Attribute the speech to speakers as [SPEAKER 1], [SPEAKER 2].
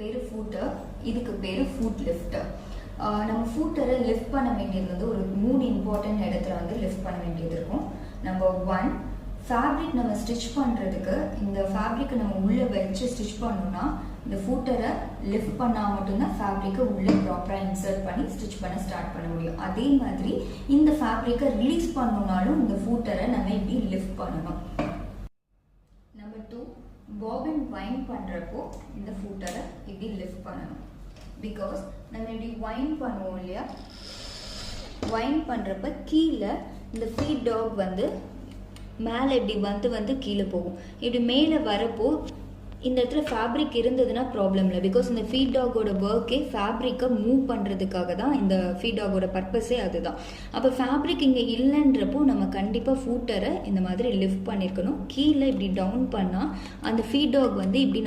[SPEAKER 1] பேர் ஃபூட்டர், இதுக்கு பேர் ஃபூட் லிஃப்டர். நம்ம ஃபூட்டரை லிஃப்ட் பண்ண வேண்டியது வந்து ஒரு 3 இம்பார்ட்டன்ட் இடத்துல வந்து லிஃப்ட் பண்ண வேண்டியது இருக்கும். நம்பர் 1, ஃபேப்ரிக் நம்ம ஸ்டிச் பண்ணுறதுக்கு இந்த ஃபேப்ரிக்கை நம்ம உள்ளே வச்சு ஸ்டிச் பண்ணோம்னா இந்த ஃபூட்டரை லிஃப்ட் பண்ணால் மட்டும்தான் ஃபேப்ரிக்கை உள்ளே ப்ராப்பராக இன்சர்ட் பண்ணி ஸ்டிச் பண்ண ஸ்டார்ட் பண்ண முடியும். அதே மாதிரி இந்த ஃபேப்ரிக்கை ரிலீஸ் பண்ணணுன்னாலும் இந்த ஃபூட்டரை நம்ம இப்படி லிஃப்ட் பண்ணணும். நம்பர் 2, பாபின் வைண்ட் பண்ணுறப்போ இந்த ஃபூட்டரை இப்படி லிஃப்ட் பண்ணணும். பிகாஸ் நம்ம இப்படி வைண்ட் பண்ணுவோம் இல்லையா, வைண்ட் பண்ணுறப்ப கீழே இந்த ஃபீட் டாக் வந்து மேலே இப்படி வந்து கீழே போகும். இப்படி மேலே வரப்போ இந்த இடத்துல ஃபேப்ரிக் இருந்ததுன்னா ப்ராப்ளம் இல்லை. பிகாஸ் இந்த ஃபீட் டாகோட ஒர்க்கே ஃபேப்ரிக்கை மூவ் பண்ணுறதுக்காக தான், இந்த ஃபீட் டாகோட பர்பஸே அதுதான். அப்போ ஃபேப்ரிக் இங்கே இல்லைன்றப்போ நம்ம கண்டிப்பாக ஃபூட்டரை இந்த மாதிரி லிஃப்ட் பண்ணியிருக்கணும். கீழே இப்படி டவுன் பண்ணால் அந்த ஃபீட் டாக் வந்து இப்படி